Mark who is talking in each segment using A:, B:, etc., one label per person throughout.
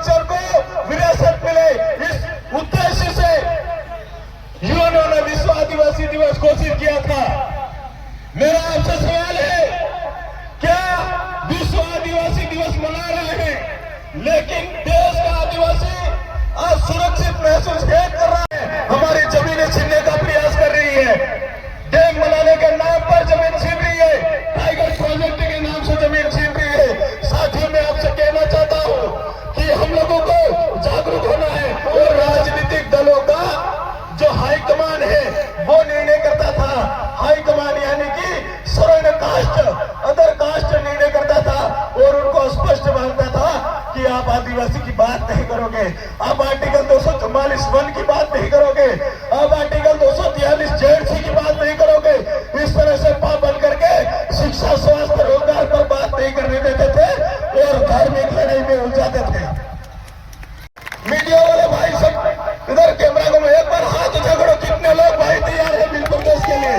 A: Culture को विरासत मिले, इस उद्देश्य से यूएनओ ने विश्व आदिवासी दिवस घोषित किया था। मेरा आपसे सवाल है, क्या विश्व आदिवासी दिवस मना रहे हैं लेकिन देश का आदिवासी आज सुरक्षित महसूस नहीं कर रहा है? हमारी जमीनें छीनने का प्रयास कर रही है, डैम बनाने के नाम पर जमीन छीन रही है, टाइगर प्रोजेक्ट के नाम से जमीन छीन रही है। साथियों, मैं आपसे कहना चाहता हूं कि हम लोगों को जागरूक होना है और राजनीतिक दलों का जो हाईकमान है वो निर्णय करता था। हाईकमान यानी कि स्वर्ण कास्ट, अदर कास्ट निर्णय करता था और उनको स्पष्ट मानता था कि आप आदिवासी की बात नहीं करोगे, आप आर्टिकल 244(1) की बात नहीं करोगे, आप आर्टिकल 243 जेड की बात नहीं करोगे। इस तरह से पाबंद करके शिक्षा, स्वास्थ्य, रोजगार पर बात नहीं करने देते थे और धार्मिक लड़ाई में उलझाते थे। मीडिया वाले भाई सब इधर कैमरा को एक बार हाथ उठा करो, कितने लोग भाई तैयार है बिल प्रदेश के लिए?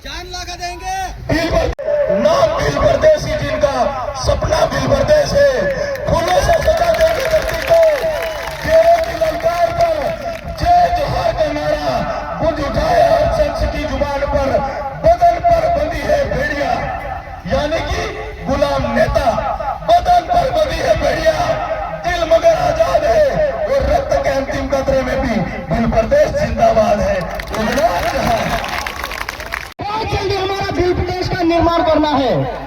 B: जान लगा देंगे।
A: नाम बिल प्रदेश ही जिनका सपना बिल प्रदेश है, फूलों से सजा देंगे धरती को, शेरों की ललकार पर जय जोहार का नारा गूंज उठाए हर शख्स की जुबान पर। बदन पर बंधी है भेड़िया, यानी कि गुलाम नेता, बदन पर बंधी है भेड़िया, दिल मगर आजाद है और रक्त के अंतिम कतरे में भी बिल प्रदेश जिंदाबाद है।
B: बहुत जल्दी हमारा बिल प्रदेश का निर्माण करना है।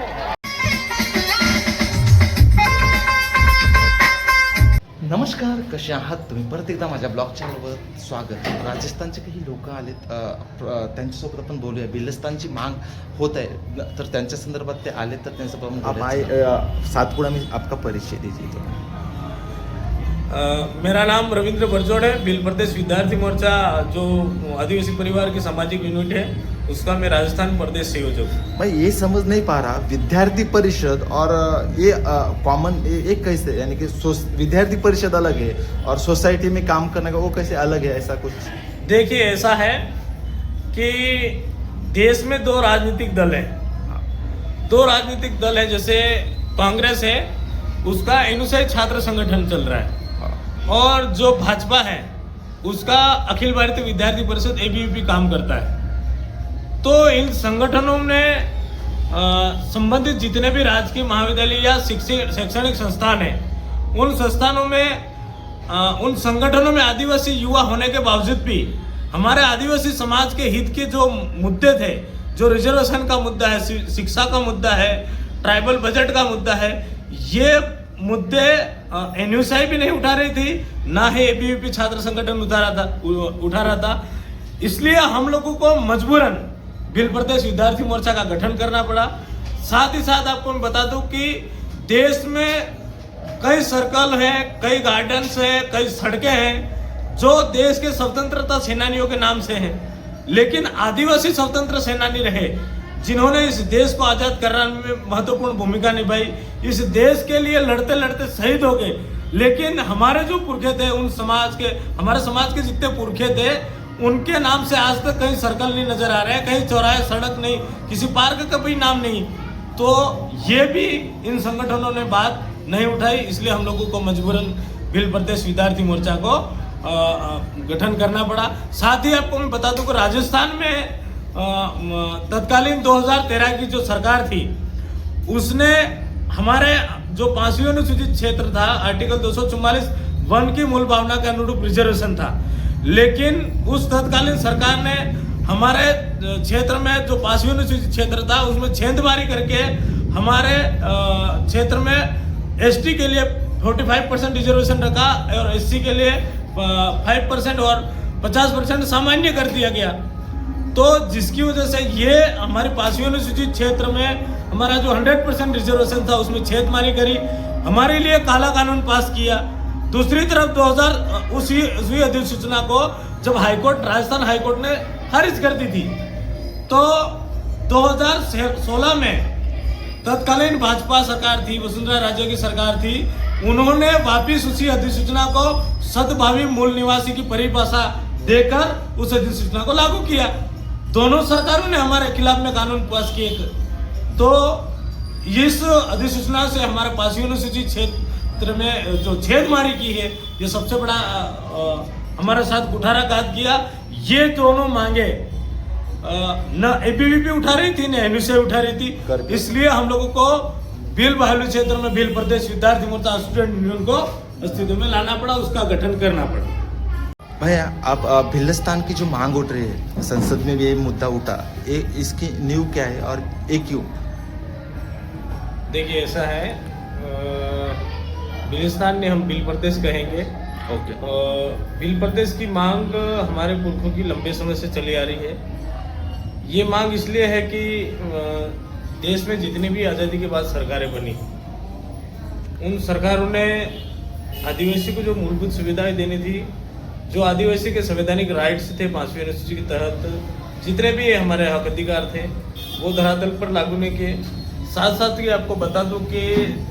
C: नमस्कार, कसे आहात तुम्ही? परत एकदा माझ्या ब्लॉग चॅनलवर स्वागत. राजस्थानचे काही लोक आलेत, त्यांच्यासोबत आपण बोलूया. बिलस्तानची मांग होत आहे तर त्यांच्या संदर्भात ते आले तर त्यांचं आपण सातपुड़ा में आपका परिचय दीजिए.
D: मेरा नाम रविंद्र बरजोड़ है। बिल प्रदेश विद्यार्थी मोर्चा जो आदिवासी परिवार की सामाजिक यूनिट है उसका मैं राजस्थान प्रदेश संयोजक हूँ।
C: मैं ये समझ नहीं पा रहा, विद्यार्थी परिषद और ये कॉमन एक कैसे, यानी कि विद्यार्थी परिषद अलग है और सोसाइटी में काम करने का वो कैसे अलग है, ऐसा कुछ?
D: देखिए, ऐसा है कि देश में दो राजनीतिक दल हैं। दो राजनीतिक दल है, जैसे कांग्रेस है उसका अनुसूचित छात्र संगठन चल रहा है और जो भाजपा है उसका अखिल भारतीय विद्यार्थी परिषद ABVP काम करता है। तो इन संगठनों में संबंधित जितने भी राजकीय महाविद्यालय या शैक्षणिक संस्थान हैं, उन संस्थानों में उन संगठनों में आदिवासी युवा होने के बावजूद भी हमारे आदिवासी समाज के हित के जो मुद्दे थे, जो रिजर्वेशन का मुद्दा है, शिक्षा का मुद्दा है, ट्राइबल बजट का मुद्दा है, ये मुद्दे NUSI भी नहीं उठा रही थी, ना ही ABVP छात्र संगठन उठा रहा था। इसलिए हम लोगों को मजबूरन बिल प्रदेश विद्यार्थी मोर्चा का गठन करना पड़ा। साथ ही साथ आपको मैं बता दूं कि देश में कई सर्कल हैं, कई गार्डन्स हैं, कई सड़कें हैं जो देश के स्वतंत्रता सेनानियों के नाम से हैं, लेकिन आदिवासी स्वतंत्र सेनानी रहे जिन्होंने इस देश को आजाद कराने में महत्वपूर्ण भूमिका निभाई, इस देश के लिए लड़ते लड़ते शहीद हो गए। लेकिन हमारे जो पुरखे थे, उन समाज के, हमारे समाज के जितने पुरखे थे, उनके नाम से आज तक कहीं सर्कल नहीं नजर आ रहे हैं, कहीं चौराहे, सड़क नहीं, किसी पार्क का भी नाम नहीं। तो ये भी इन संगठनों ने बात नहीं उठाई, इसलिए हम लोगों को मजबूरन बिल प्रदेश विद्यार्थी मोर्चा को गठन करना पड़ा। साथ ही आपको मैं बता दूं कि राजस्थान में तत्कालीन 2013 की जो सरकार थी उसने हमारे जो 5वीं अनुसूचित क्षेत्र था, आर्टिकल 244(1) की मूल भावना के अनुरूप रिजर्वेशन था, लेकिन उस तत्कालीन सरकार ने हमारे क्षेत्र में जो 5वीं अनुसूचित क्षेत्र था उसमें छेदमारी करके हमारे क्षेत्र में ST के लिए 45% रिजर्वेशन रखा और SC के लिए 5% और 50% सामान्य कर दिया गया। तो जिसकी वजह से ये हमारे 5वीं अनुसूचित क्षेत्र में हमारा जो 100% रिजर्वेशन था उसमें छेदमारी करी, हमारे लिए काला कानून पास किया। दूसरी तरफ 2000 उसी अधिसूचना को जब हाईकोर्ट, राजस्थान हाईकोर्ट ने खारिज कर दी थी, तो 2016 में तत्कालीन भाजपा सरकार थी, वसुंधरा राजे की सरकार थी, उन्होंने वापिस उसी अधिसूचना को सद्भावी मूल निवासी की परिभाषा देकर उस अधिसूचना को लागू किया। दोनों सरकारों ने हमारे खिलाफ में कानून पास किए। तो इस अधिसूचना से हमारे पास यूनिवर्सिटी क्षेत्र में जो छेदमारी की है, ये सबसे बड़ा हमारे साथ कुठाराघात किया। ये दोनों मांगे न एबीवीपी उठा रही थी, न एमयूसीआई उठा रही थी। इसलिए हम लोगों को भील बाहुल्य क्षेत्र में भील प्रदेश विद्यार्थी मोर्चा स्टूडेंट यूनियन को अस्तित्व में लाना पड़ा, उसका गठन करना पड़ा।
C: भैया, आप भिल्लिस्तान की जो मांग उठ रही है, संसद में भी ये मुद्दा उठा, इसकी नींव क्या है और ये क्यों?
D: देखिए, ऐसा है, भिल्लिस्तान ने हम भील प्रदेश कहेंगे।
C: ओके।
D: भील प्रदेश की मांग हमारे पुरखों की लंबे समय से चली आ रही है। ये मांग इसलिए है कि देश में जितनी भी आज़ादी के बाद सरकारें बनी, उन सरकारों ने आदिवासी को जो मूलभूत सुविधाएं देनी थी, जो आदिवासी के संवैधानिक राइट्स थे 5वीं अनुसूची के तहत, जितने भी हमारे हक अधिकार थे, वो धरातल पर लागू नहीं किए। साथ साथ ये आपको बता दूं कि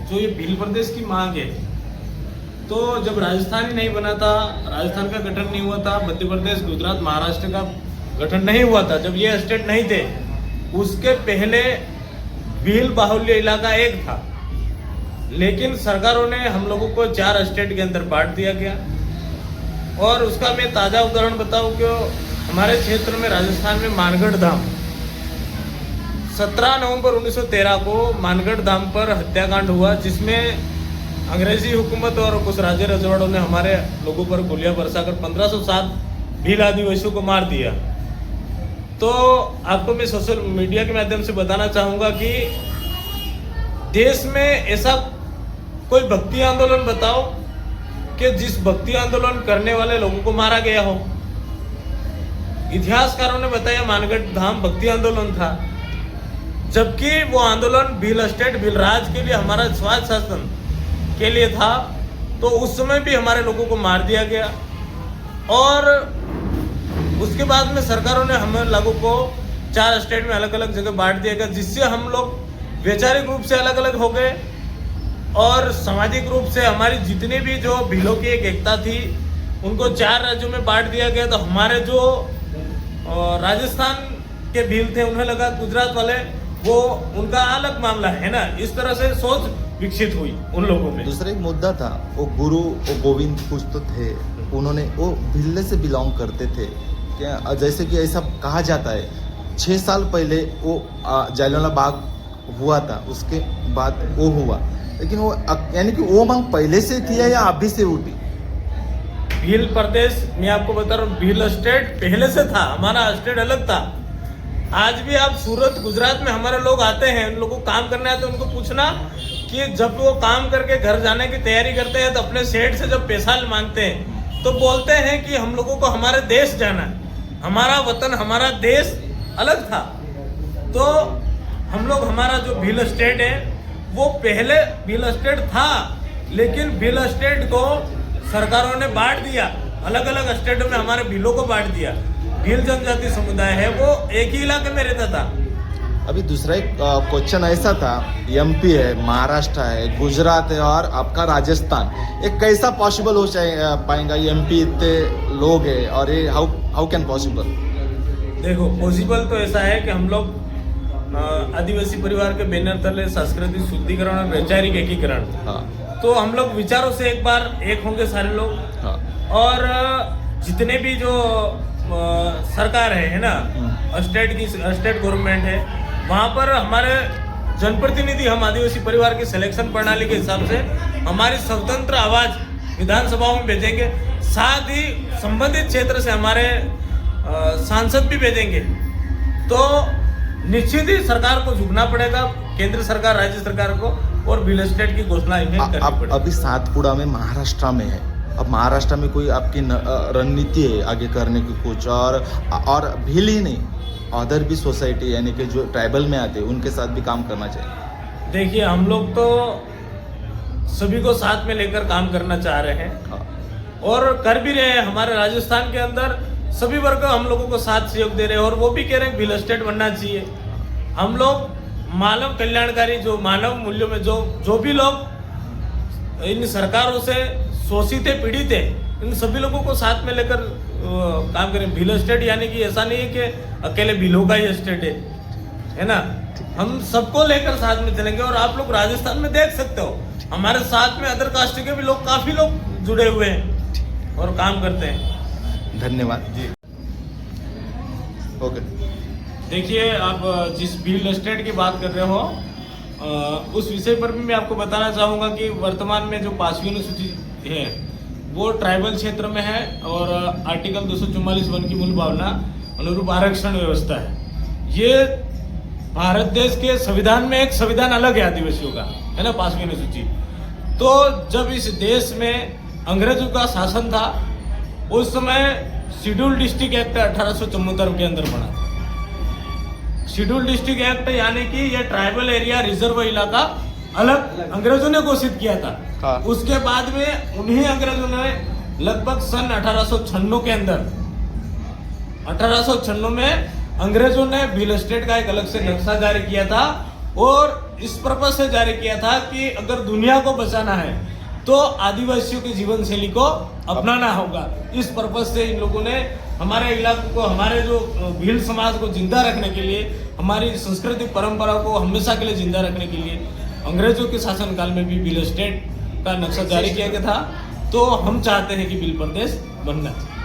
D: जो ये भील प्रदेश की मांग है, तो जब राजस्थान ही नहीं बना था, राजस्थान का गठन नहीं हुआ था, मध्य प्रदेश, गुजरात, महाराष्ट्र का गठन नहीं हुआ था, जब ये स्टेट नहीं थे, उसके पहले भील बाहुल्य इलाका एक था। लेकिन सरकारों ने हम लोगों को 4 स्टेट के अंदर बांट दिया गया। और उसका मैं ताज़ा उदाहरण बताऊं कि हमारे क्षेत्र में राजस्थान में मानगढ़ धाम 17 नवंबर 1913 को मानगढ़ धाम पर हत्याकांड हुआ, जिसमें अंग्रेजी हुकूमत और कुछ राज्य रजवाड़ों ने हमारे लोगों पर गोलियां बरसाकर 1507 भील आदिवासियों को मार दिया। तो आपको मैं सोशल मीडिया के माध्यम से बताना चाहूँगा कि देश में ऐसा कोई भक्ति आंदोलन बताओ कि जिस भक्ति आंदोलन करने वाले लोगों को मारा गया हो। इतिहासकारों ने बताया मानगढ़ धाम भक्ति आंदोलन था, जबकि वो आंदोलन भील स्टेट, भील राज के लिए, हमारा स्वायत्त शासन के लिए था। तो उस समय भी हमारे लोगों को मार दिया गया। और उसके बाद में सरकारों ने हम लोगों को 4 स्टेट में अलग अलग जगह बांट दिया गया, जिससे हम लोग वैचारिक रूप से अलग अलग हो गए और सामाजिक रूप से हमारी जितनी भी जो भीलों की एक एकता थी, उनको 4 राज्यों में बांट दिया गया। तो हमारे जो राजस्थान के भील थे, उन्हें लगा गुजरात वाले वो उनका अलग मामला है ना, इस तरह से सोच विकसित हुई उन लोगों में।
C: दूसरा एक मुद्दा था, वो गुरु वो गोविंद कुछ तो थे, उन्होंने वो भिल्ले से बिलोंग करते थे क्या? जैसे कि ऐसा कहा जाता है 6 साल पहले वो जालियांवाला बाग हुआ था, उसके बाद वो हुआ, लेकिन वो यानी कि वो मांग पहले से थी या अभी से उठी?
D: भील प्रदेश, मैं आपको बता रहा हूँ, भील स्टेट पहले से था, हमारा स्टेट अलग था। आज भी आप सूरत, गुजरात में हमारे लोग आते हैं, उन लोगों को काम करना है, तो उनको पूछना कि जब वो काम करके घर जाने की तैयारी करते हैं, तो अपने सेठ से जब पैसा मांगते हैं, तो बोलते हैं कि हम लोगों को हमारे देश जाना है, हमारा वतन, हमारा देश अलग था। तो हम लोग, हमारा जो भील स्टेट है, वो पहले भील स्टेट था, लेकिन भील स्टेट को सरकारों ने बांट दिया, अलग अलग स्टेटों में हमारे भीलों को बांट दिया। भील जनजाति समुदाय है, वो एक ही इलाके में रहता था।
C: अभी दूसरा एक क्वेश्चन ऐसा था, एमपी है, महाराष्ट्र है, गुजरात है और आपका राजस्थान, ये कैसा पॉसिबल हो पाएगा? एमपी इतने लोग हैं और ये हाउ कैन पॉसिबल?
D: देखो, पॉसिबल तो ऐसा है कि हम लोग आदिवासी परिवार के बैनर तले सांस्कृतिक शुद्धिकरण और वैचारिक एकीकरण,
C: हाँ,
D: तो हम लोग विचारों से एक बार एक होंगे सारे लोग।
C: हाँ,
D: और जितने भी जो सरकार है ना, स्टेट गवर्नमेंट है, वहाँ पर हमारे जनप्रतिनिधि, हम आदिवासी परिवार की सिलेक्शन प्रणाली के हिसाब से हमारी स्वतंत्र आवाज विधानसभाओं में भेजेंगे। साथ ही संबंधित क्षेत्र से हमारे सांसद भी भेजेंगे। तो निश्चित ही सरकार को झुकना पड़ेगा, केंद्र सरकार, राज्य सरकार को, और भील स्टेट की घोषणा इन्हें करनी पड़ेगी।
C: अभी सातपुड़ा में महाराष्ट्र में है, अब महाराष्ट्र में कोई आपकी रणनीति है आगे करने की कुछ? और भील ही नहीं, अदर भी सोसाइटी यानी कि जो ट्राइबल में आते हैं, उनके साथ भी काम करना चाहिए।
D: देखिए, हम लोग तो सभी को साथ में लेकर काम करना चाह रहे हैं,
C: हाँ,
D: और कर भी रहे हैं। हमारे राजस्थान के अंदर सभी वर्ग हम लोगों को साथ सहयोग दे रहे हैं, और वो भी कह रहे हैं भील स्टेट बनना चाहिए। हम लोग मानव कल्याणकारी, जो मानव मूल्यों में जो भी लोग इन सरकारों से शोषित है, पीड़ित है, इन सभी लोगों को साथ में लेकर काम करें। भील स्टेट यानी कि ऐसा नहीं है कि अकेले भीलों का ही स्टेट है ना। हम सबको लेकर साथ में चलेंगे। और आप लोग राजस्थान में देख सकते हो हमारे साथ में अदर कास्ट के भी लोग, काफी लोग जुड़े हुए हैं और काम करते हैं।
C: धन्यवाद जी। ओके।
D: देखिए, आप जिस रियल एस्टेट की बात कर रहे हो उस विषय पर भी मैं आपको बताना चाहूँगा कि वर्तमान में जो 5वीं अनुसूची है वो ट्राइबल क्षेत्र में है और आर्टिकल 244 वन की मूल भावना अनुरूप आरक्षण व्यवस्था है। ये भारत देश के संविधान में एक संविधान अलग है आदिवासियों का, है ना, 5वीं अनुसूची। तो जब इस देश में अंग्रेजों का शासन था उस समय शेड्यूल डिस्ट्रिक्ट एक्ट 1874 के अंदर बना था। शेड्यूल डिस्ट्रिक्ट एक्ट यानी कि ये ट्राइबल एरिया रिजर्व इलाका अलग अंग्रेजों ने घोषित किया था।
C: हाँ।
D: उसके बाद में उन्हीं अंग्रेजों ने लगभग सन 1896 के अंदर 1896 में अंग्रेजों ने रियल एस्टेट का एक अलग से नक्शा जारी किया था और इस पर्पज से जारी किया था कि अगर दुनिया को बचाना है तो आदिवासियों की जीवन शैली को अपनाना होगा। इस पर्पज से इन लोगों ने हमारे इलाकों को, हमारे जो भील समाज को जिंदा रखने के लिए, हमारी संस्कृति परंपरा को हमेशा के लिए जिंदा रखने के लिए अंग्रेजों के शासनकाल में भी रियल एस्टेट का नक्शा जारी किया गया था। तो हम चाहते हैं कि भील प्रदेश बनना चाहिए।